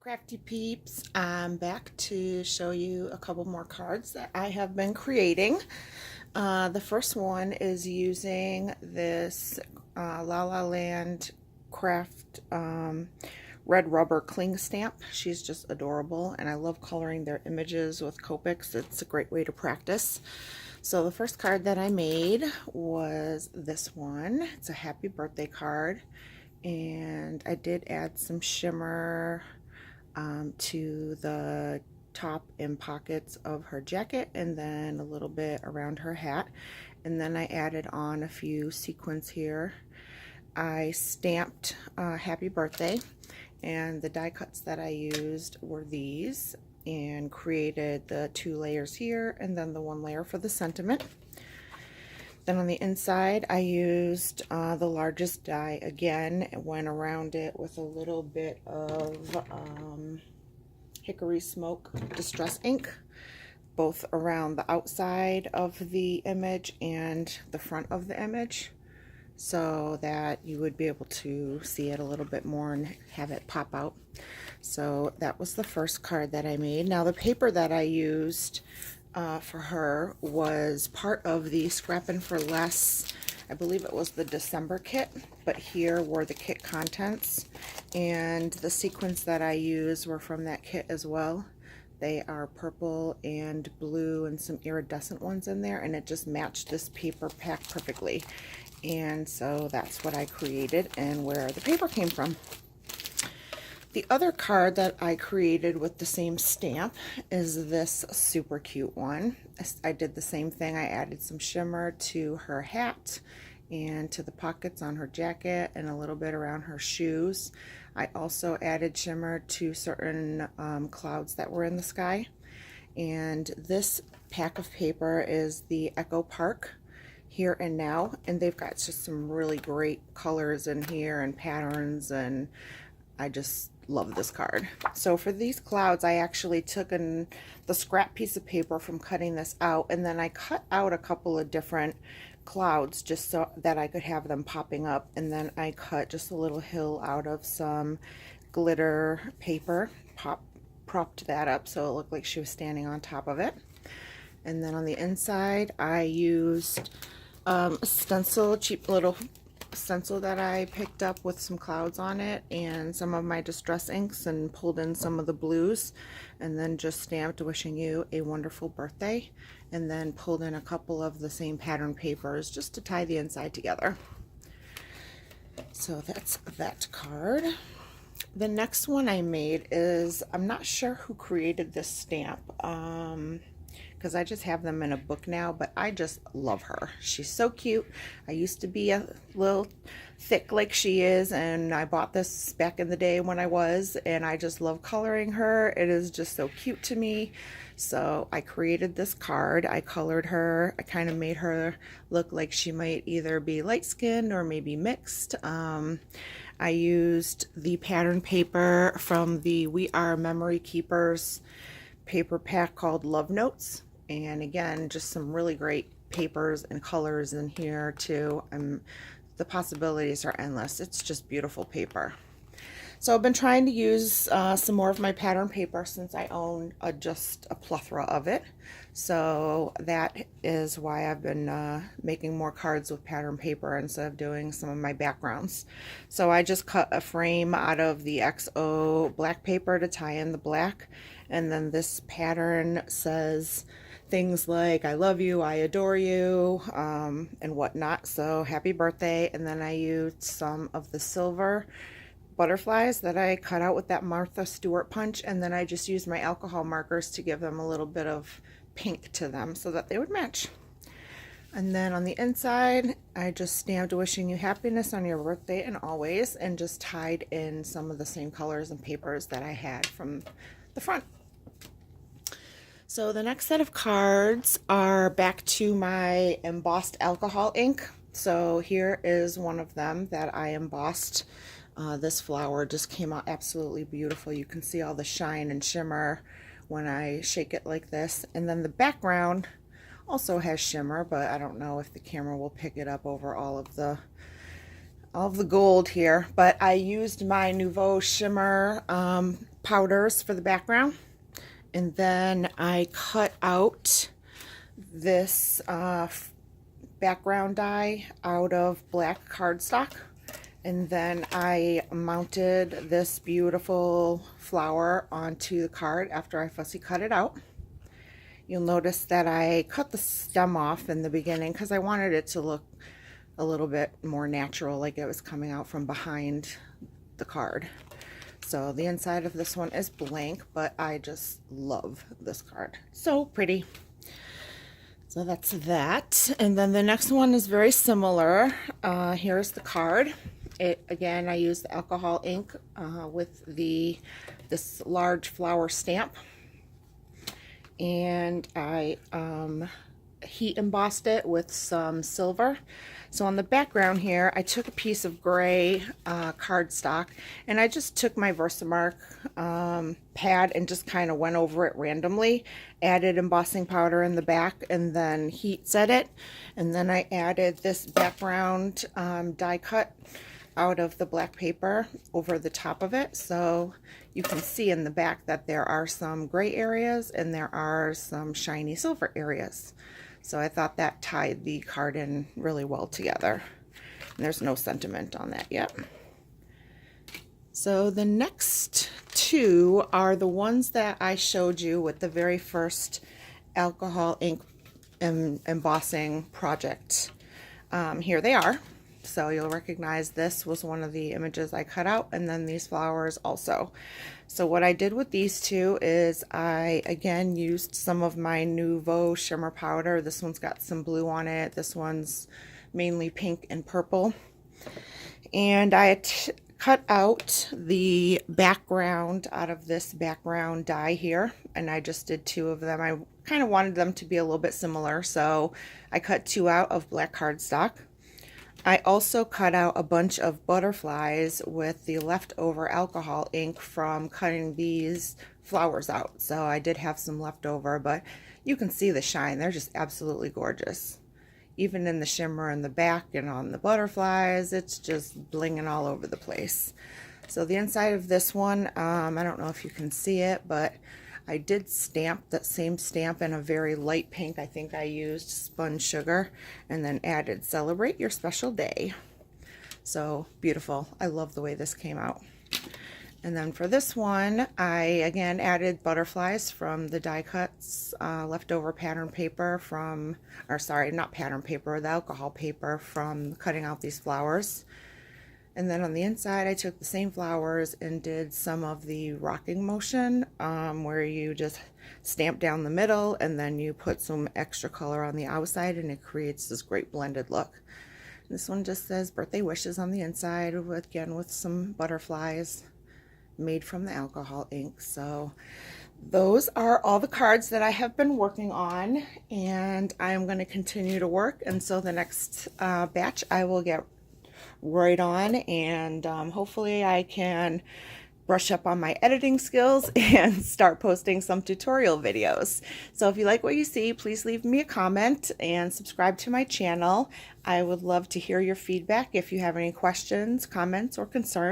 Crafty peeps, I'm back to show you a couple more cards that I have been creating. The first one is using this La La Land craft red rubber cling stamp. She's just adorable, and I love coloring their images with Copics. It's a great way to practice. So the first card that I made was this one. It's a happy birthday card, and I did add some shimmer to the top and pockets of her jacket, and then a little bit around her hat, and then I added on a few sequins here. I stamped happy birthday, and the die cuts that I used were these, and created the 2 layers here and then the 1 layer for the sentiment. Then on the inside, I used the largest die again, and went around it with a little bit of hickory smoke distress ink, both around the outside of the image and the front of the image, so that you would be able to see it a little bit more and have it pop out. So that was the first card that I made. Now the paper that I used for her was part of the Scrappin' for Less, I believe it was the December kit, but here were the kit contents, and the sequins that I used were from that kit as well. They are purple and blue and some iridescent ones in there, and it just matched this paper pack perfectly. And so that's what I created and where the paper came from. The other card that I created with the same stamp is this super cute one. I did the same thing. I added some shimmer to her hat and to the pockets on her jacket and a little bit around her shoes. I also added shimmer to certain clouds that were in the sky. And this pack of paper is the Echo Park Here and Now, and they've got just some really great colors in here and patterns, and I just love this card. So for these clouds, I actually took the scrap piece of paper from cutting this out, and then I cut out a couple of different clouds just so that I could have them popping up, and then I cut just a little hill out of some glitter paper, propped that up so it looked like she was standing on top of it. And then on the inside, I used a stencil, cheap little stencil that I picked up with some clouds on it and some of my distress inks, and pulled in some of the blues, and then just stamped wishing you a wonderful birthday, and then pulled in a couple of the same pattern papers just to tie the inside together. So that's that card. The next one I made is, I'm not sure who created this stamp, because I just have them in a book now, but I just love her. She's so cute. I used to be a little thick like she is, and I bought this back in the day when I was, and I just love coloring her. It is just so cute to me. So I created this card. I colored her. I kind of made her look like she might either be light-skinned or maybe mixed. I used the pattern paper from the We Are Memory Keepers paper pack called Love Notes. And again, just some really great papers and colors in here too. The possibilities are endless. It's just beautiful paper. So I've been trying to use some more of my pattern paper since I own just a plethora of it. So that is why I've been making more cards with pattern paper instead of doing some of my backgrounds. So I just cut a frame out of the XO black paper to tie in the black. And then this pattern says things like I love you, I adore you, and whatnot. So happy birthday. And then I used some of the silver butterflies that I cut out with that Martha Stewart punch, and then I just used my alcohol markers to give them a little bit of pink to them so that they would match. And then on the inside, I just stamped wishing you happiness on your birthday and always, and just tied in some of the same colors and papers that I had from the front. So the next set of cards are back to my embossed alcohol ink. So here is one of them that I embossed. This flower just came out absolutely beautiful. You can see all the shine and shimmer when I shake it like this. And then the background also has shimmer, but I don't know if the camera will pick it up over all of the gold here. But I used my Nuvo shimmer powders for the background. And then I cut out this background die out of black cardstock. And then I mounted this beautiful flower onto the card after I fussy cut it out. You'll notice that I cut the stem off in the beginning because I wanted it to look a little bit more natural, like it was coming out from behind the card. So the inside of this one is blank, but I just love this card. So pretty. So that's that. And then the next one is very similar. Here's the card. Again, I used the alcohol ink with this large flower stamp. And I heat embossed it with some silver. So on the background here, I took a piece of gray cardstock, and I just took my Versamark pad and just kind of went over it randomly, added embossing powder in the back, and then heat set it. And then I added this background die cut out of the black paper over the top of it. So you can see in the back that there are some gray areas and there are some shiny silver areas. So I thought that tied the card in really well together. And there's no sentiment on that yet. So the next two are the ones that I showed you with the very first alcohol ink embossing project. Here they are. So you'll recognize this was one of the images I cut out, and then these flowers also. So what I did with these two is I again used some of my Nuvo shimmer powder. This one's got some blue on it. This one's mainly pink and purple. And I cut out the background out of this background die here, and I just did two of them. I kind of wanted them to be a little bit similar, so I cut two out of black cardstock. I also cut out a bunch of butterflies with the leftover alcohol ink from cutting these flowers out. So I did have some leftover, but you can see the shine. They're just absolutely gorgeous. Even in the shimmer in the back and on the butterflies, it's just blinging all over the place. So the inside of this one, I don't know if you can see it, but I did stamp that same stamp in a very light pink. I think I used spun sugar, and then added "Celebrate Your Special Day." So beautiful. I love the way this came out. And then for this one, I again added butterflies from the die cuts, leftover pattern paper from, or sorry, not pattern paper, the alcohol paper from cutting out these flowers. And then on the inside, I took the same flowers and did some of the rocking motion, where you just stamp down the middle and then you put some extra color on the outside, and it creates this great blended look. And this one just says birthday wishes on the inside, again with some butterflies made from the alcohol ink. So those are all the cards that I have been working on, and I am going to continue to work. And so the next batch I will get right on, and hopefully I can brush up on my editing skills and start posting some tutorial videos. So if you like what you see, please leave me a comment and subscribe to my channel. I would love to hear your feedback if you have any questions, comments, or concerns.